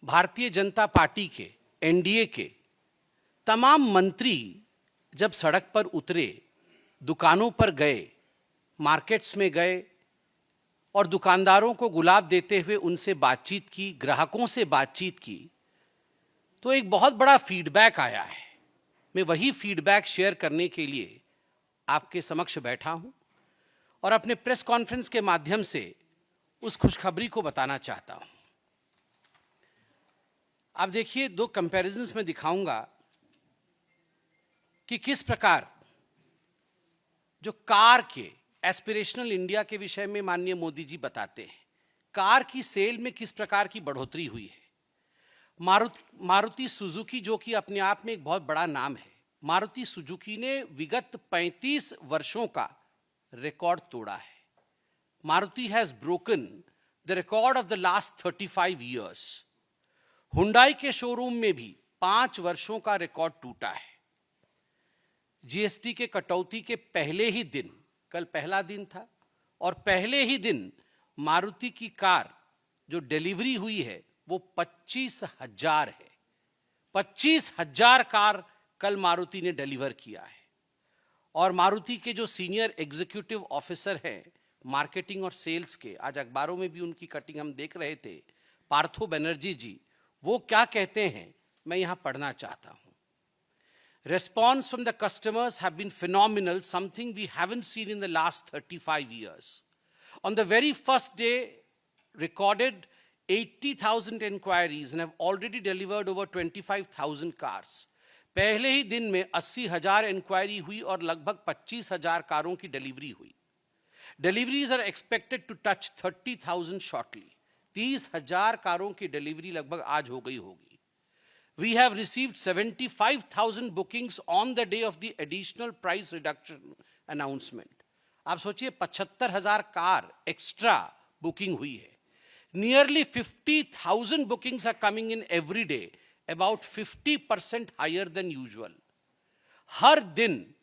Bharatiya Janata party के, NDA के तमाम मंत्री जब सड़क पर उतरे, दुकानों पर गए, मार्केट्स में गए और दुकानदारों को गुलाब देते हुए उनसे बातचीत की, ग्राहकों से बातचीत की, तो एक बहुत बड़ा फीडबैक आया है। मैं वही फीडबैक शेयर करने के लिए आपके समक्ष बैठा हूं और अपने प्रेस कॉन्फ्रेंस के माध्यम से उस खुशखबरी को बताना चाहता हूं। आप देखिए, दो कंपैरिजन्स में दिखाऊंगा कि किस प्रकार जो कार के एस्पिरेशनल इंडिया के विषय में माननीय मोदी जी बताते हैं, कार की सेल में किस प्रकार की बढ़ोतरी हुई है। मारुति सुजुकी, जो कि अपने आप में एक बहुत बड़ा नाम है, मारुति सुजुकी ने विगत 35 वर्षों का रिकॉर्ड तोड़ा है। Maruti has broken the record of the last 35 years. Hyundai के शोरूम में भी 5 वर्षों का रिकॉर्ड टूटा है। जीएसटी के कटौती के पहले ही दिन, कल पहला दिन था, और पहले ही दिन मारुति की कार जो डिलीवरी हुई है वो 25,000 है। 25,000 कार कल मारुति ने डिलीवर किया है। और मारुति के जो सीनियर एग्जीक्यूटिव ऑफिसर हैं मार्केटिंग और सेल्स के, आज अखबारों में भी उनकी कटिंग हम देख रहे थे, पार्थो बनर्जी जी, वो क्या कहते हैं मैं यहां पढ़ना चाहता हूं। Response from the customers have been phenomenal, something we haven't seen in the last 35 years. On the very first day, recorded 80,000 inquiries and have already delivered over 25,000 cars. पहले ही दिन में 80,000 इंक्वायरी हुई और लगभग 25,000 कारों की डिलीवरी हुई। Deliveries are expected to touch 30,000 shortly. 30,000 कारों की डिलीवरी लगभग आज हो गई होगी। We have received 75,000 bookings on the day of the additional price reduction announcement. आप सोचिए, 75,000 कार एक्स्ट्रा बुकिंग हुई है। Nearly 50,000 bookings are coming in every day, about 50% higher than usual. हर दिन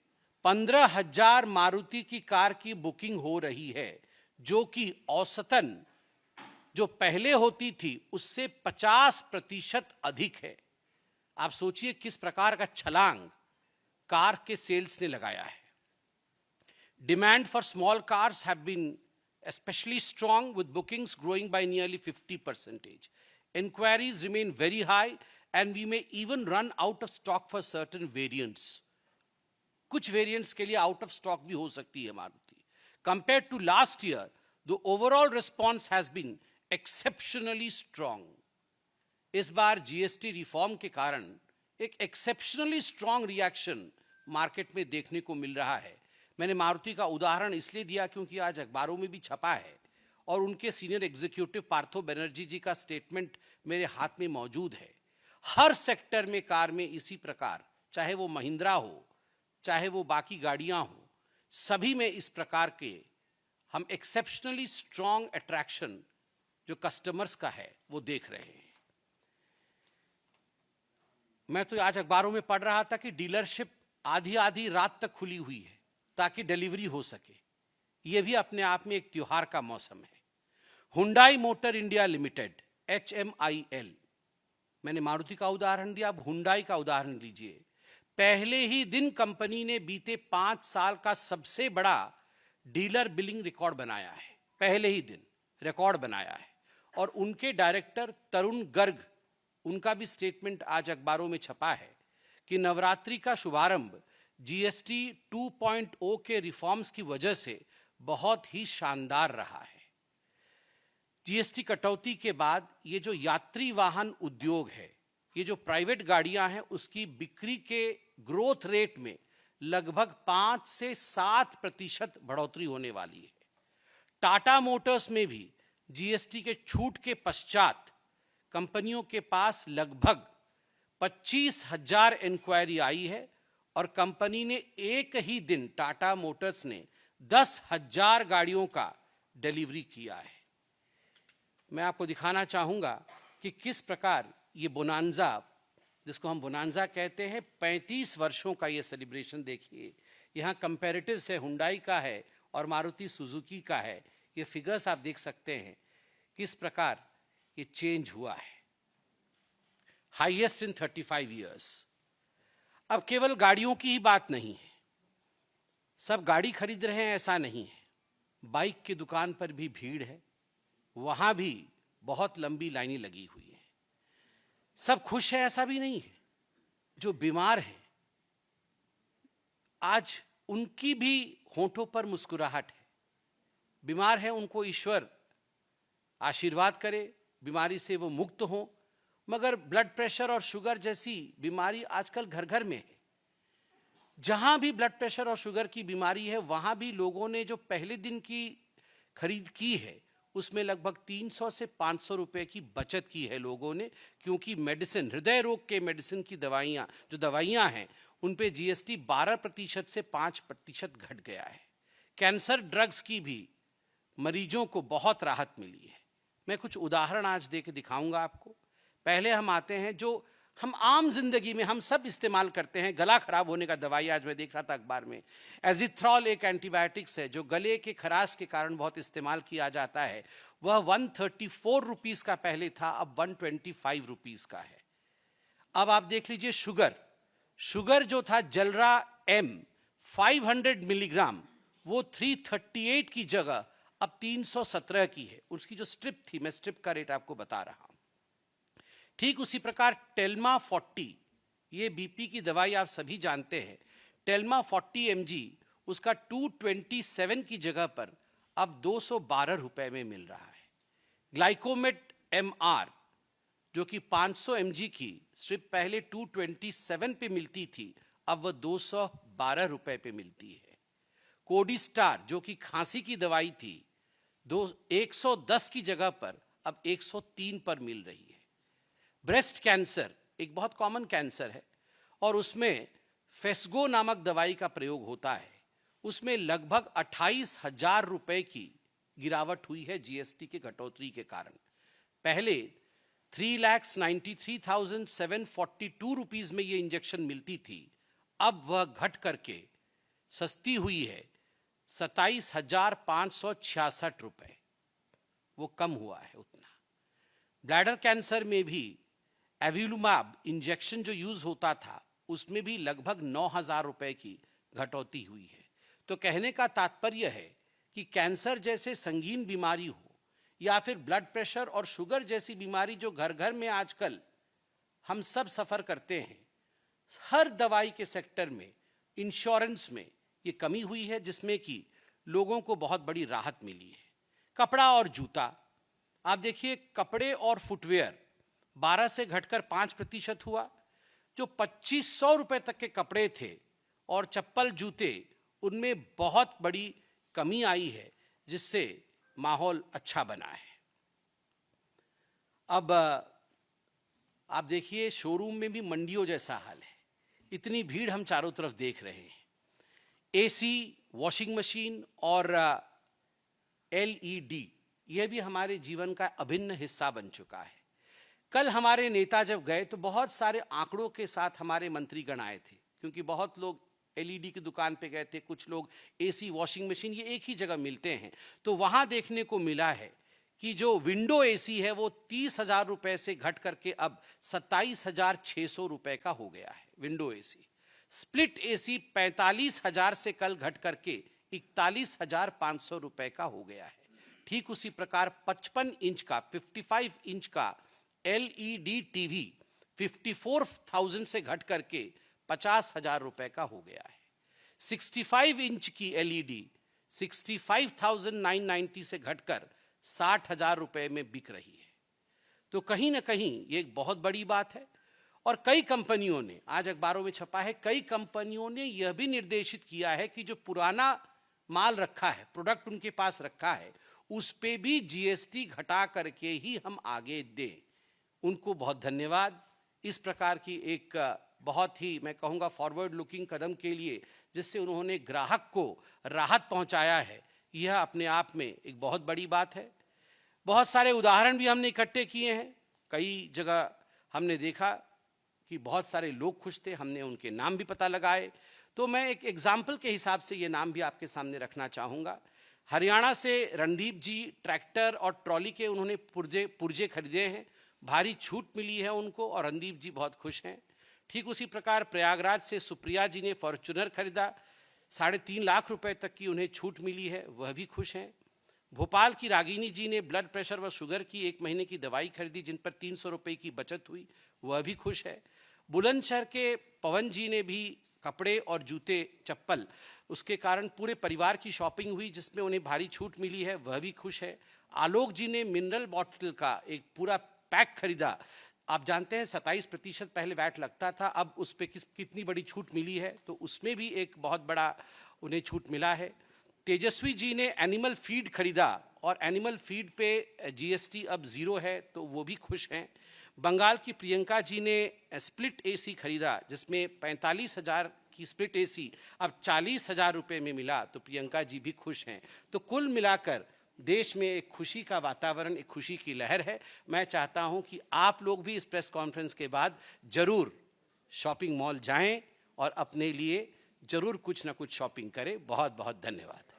15,000 मारुति की कार की बुकिंग हो रही है, जो कि औसतन जो पहले होती थी उससे 50% अधिक है। आप सोचिए किस प्रकार का छलांग कार के सेल्स ने लगाया है। Demand for small cars have been especially strong, with bookings growing by nearly 50%. Inquiries remain very high and we may even run out of stock for certain variants. कुछ variants के लिए out of stock भी हो सकती है Maruti. Compared to last year, the overall response has been exceptionally strong. इस बार GST reform के कारण एक एक्सेप्शनली स्ट्रांग रिएक्शन मार्केट में देखने को मिल रहा है। मैंने मारुति का उदाहरण इसलिए दिया क्योंकि आज अखबारों में भी छपा है और उनके सीनियर एग्जीक्यूटिव पार्थो बनर्जी जी का स्टेटमेंट मेरे हाथ में मौजूद है। हर सेक्टर में कार में इसी प्रकार, चाहे वो महिंद्रा हो, चाहे वो बाकी गाड़ियां हो, सभी में इस प्रकार के हम एक्सेप्शनली स्ट्रांग अट्रैक्शन जो कस्टमर्स का है वो देख रहे हैं। मैं तो आज अखबारों में पढ़ रहा था कि डीलरशिप आधी आधी रात तक खुली हुई है ताकि डिलीवरी हो सके। यह भी अपने आप में एक त्योहार का मौसम है। Hyundai motor India limited, HMIL, मैंने मारुति का उदाहरण दिया, अब हुंडई का उदाहरण लीजिए। पहले ही दिन कंपनी ने बीते 5 साल का सबसे बड़ा डीलर बिलिंग रिकॉर्ड बनाया है। पहले ही दिन रिकॉर्ड बनाया है। और उनके डायरेक्टर तरुण गर्ग, उनका भी स्टेटमेंट आज अखबारों में छपा है कि नवरात्रि का शुभारंभ जीएसटी 2.0 के रिफॉर्म्स की वजह से बहुत ही शानदार रहा है। जीएसटी कटौती के बाद ये जो यात्री वाहन उद्योग है, ये जो प्राइवेट गाड़ियां हैं, उसकी बिक्री के ग्रोथ रेट में लगभग 5 से 7% बढ़ोतरी होने वाली है। टाटा मोटर्स में भी जीएसटी के छूट के पश्चात कंपनियों के पास लगभग 25,000 इंक्वायरी आई है और कंपनी ने एक ही दिन, टाटा मोटर्स ने 10,000 गाड़ियों का डिलीवरी किया है। मैं आपको दिखाना चाहूंगा कि किस प्रकार ये बोनांजा, जिसको हम बोनांजा कहते हैं, 35 वर्षों का ये सेलिब्रेशन देखिए। यहाँ कंपैरेटिव से हुंडई का है और मारुति सुजुकी का है। ये फिगर्स आप देख सकते हैं किस प्रकार ये चेंज हुआ है। Highest in 35 years. अब केवल गाड़ियों की ही बात नहीं है, सब गाड़ी खरीद रहे हैं ऐसा नहीं है, बाइक की दुकान पर भी भीड़ है, वहां भी बहुत लंबी लाइनें लगी हुई हैं। सब खुश है ऐसा भी नहीं है, जो बीमार हैं आज उनकी भी होंठों पर मुस्कुराहट है। बीमार है, उनको ईश्वर आशीर्वाद करे, बीमारी से वो मुक्त हो। मगर ब्लड प्रेशर और शुगर जैसी बीमारी आजकल घर घर में है। जहां भी ब्लड प्रेशर और शुगर की बीमारी है, वहां भी लोगों ने जो पहले दिन की खरीद की है उसमें लगभग 300 से 500 रुपए की बचत की है लोगों ने, क्योंकि मेडिसिन, हृदय रोग के मेडिसिन की दवाइयां, जो दवाइयां हैं उन पे जीएसटी 12% से 5% घट गया है। कैंसर ड्रग्स की भी मरीजों को बहुत राहत मिली है। मैं कुछ उदाहरण आज दे के दिखाऊंगा आपको। पहले हम आते हैं जो हम आम जिंदगी में हम सब इस्तेमाल करते हैं, गला खराब होने का दवाई, आज मैं देख रहा था अखबार में, एजिथ्रॉल एक एंटीबायोटिक्स है जो गले के खराश के कारण बहुत इस्तेमाल किया जाता है। वह 134 रुपीस का पहले था, अब 125 रुपीस का है। अब आप देख लीजिए शुगर जो था जलरा एम 500 मिलीग्राम, वो 338 की जगह अब 317 की है। उसकी जो स्ट्रिप थी, मैं स्ट्रिप का रेट आपको बता रहा हूं। ठीक उसी प्रकार टेल्मा 40, ये बीपी की दवाई आप सभी जानते हैं। टेल्मा 40 mg उसका 227 की जगह पर अब 212 रुपए में मिल रहा है। ग्लाइकोमेट MR जो कि 500 mg की स्ट्रिप पहले 227 पे मिलती थी, अब वह 212 रुपए पे मिलती है। कोडिस्टार जो कि खांसी की दवाई थी, 110 की जगह पर अब 103 पर मिल रही है। ब्रेस्ट कैंसर एक बहुत कॉमन कैंसर है और उसमें फेस्गो नामक दवाई का प्रयोग होता है। उसमें लगभग 28,000 रुपए की गिरावट हुई है जीएसटी के कटौती के कारण। पहले 3,93,742 रुपीस में ये इंजेक्शन मिलती थी, अब वह घट करके सस्ती हुई है 27,566 रुपए, वो कम हुआ है उतना। ब्लैडर कैंसर में भी एविलुमाब इंजेक्शन जो यूज होता था उसमें भी लगभग 9,000 रुपए की घटौती हुई है। तो कहने का तात्पर्य है कि कैंसर जैसे संगीन बीमारी हो या फिर ब्लड प्रेशर और शुगर जैसी बीमारी जो घर घर में आजकल हम सब सफर करते हैं, हर दवाई के सेक्टर में, इंश्योरेंस में ये कमी हुई है, जिसमें कि लोगों को बहुत बड़ी राहत मिली है। कपड़ा और जूता, आप देखिए कपड़े और फुटवेयर 12 से घटकर 5% हुआ। जो 2500 रुपए तक के कपड़े थे और चप्पल जूते, उनमें बहुत बड़ी कमी आई है, जिससे माहौल अच्छा बना है। अब आप देखिए शोरूम में भी मंडियों जैसा हाल है, इतनी भीड़ हम चारों तरफ देख रहे हैं। एसी, वॉशिंग मशीन और एलईडी यह भी हमारे जीवन का अभिन्न हिस्सा बन चुका है। कल हमारे नेता जब गए तो बहुत सारे आंकड़ों के साथ हमारे मंत्रीगण आए थे, क्योंकि बहुत लोग एलईडी की दुकान पे गए थे, कुछ लोग एसी, वॉशिंग मशीन, ये एक ही जगह मिलते हैं। तो वहां देखने को मिला है कि जो विंडो एसी है वो 30,000 रुपए से घट करके अब 27,600 रुपए का हो गया है विंडो एसी। स्प्लिट एसी 45,000 से कल घट करके 41,500 रुपए का हो गया है। ठीक उसी प्रकार 55 इंच का 55 इंच का एलईडी टीवी 54,000 से घट करके 50,000 रुपए का हो गया है। 65 इंच की एलईडी 65,990 से घटकर 60,000 रुपए में बिक रही है। तो कहीं ना कहीं ये एक बहुत बड़ी बात है। और कई कंपनियों ने, आज अखबारों में छपा है, कई कंपनियों ने यह भी निर्देशित किया है कि जो पुराना माल रखा है, प्रोडक्ट उनके पास रखा है, उस पे भी जीएसटी घटा करके ही हम आगे दें। उनको बहुत धन्यवाद इस प्रकार की एक बहुत ही, मैं कहूँगा, फॉरवर्ड लुकिंग कदम के लिए, जिससे उन्होंने ग्राहक को राहत पहुंचाया है। यह अपने आप में एक बहुत बड़ी बात है। बहुत सारे उदाहरण भी हमने इकट्ठे किए हैं। कई जगह हमने देखा कि बहुत सारे लोग खुश थे, हमने उनके नाम भी पता लगाए। तो मैं एक एग्जाम्पल के हिसाब से ये नाम भी आपके सामने रखना चाहूँगा। हरियाणा से रणदीप जी ट्रैक्टर और ट्रॉली के उन्होंने पुर्जे खरीदे हैं। भारी छूट मिली है उनको और रणदीप जी बहुत खुश हैं। ठीक उसी प्रकार प्रयागराज से सुप्रिया जी ने फॉर्च्यूनर खरीदा, 3.5 लाख रुपए तक की उन्हें छूट मिली है, वह भी खुश हैं। भोपाल की रागिनी जी ने ब्लड प्रेशर व शुगर की 1 महीने की दवाई खरीदी जिन पर 300 रुपए की बचत हुई, वह भी खुश है। बुलंदशहर के पवन जी ने भी कपड़े और जूते चप्पल उसके कारण पूरे परिवार की शॉपिंग हुई जिसमें उन्हें भारी छूट मिली है, वह भी खुश है। आलोक जी ने मिनरल बॉटल का एक पूरा पैक खरीदा। आप जानते हैं 27% पहले वैट लगता था, अब उस पर कितनी बड़ी छूट मिली है, तो उसमें भी एक बहुत बड़ा उन्हें छूट मिला है। तेजस्वी जी ने एनिमल फीड खरीदा और एनिमल फीड पे जीएसटी अब 0 है, तो वो भी खुश हैं। बंगाल की प्रियंका जी ने स्प्लिट एसी खरीदा जिसमें 45,000 की स्प्लिट एसी अब 40,000 रुपये में मिला, तो प्रियंका जी भी खुश हैं। तो कुल मिलाकर देश में एक खुशी का वातावरण, एक खुशी की लहर है। मैं चाहता हूं कि आप लोग भी इस प्रेस कॉन्फ्रेंस के बाद जरूर शॉपिंग मॉल जाएं और अपने लिए जरूर कुछ ना कुछ शॉपिंग करें। बहुत बहुत धन्यवाद।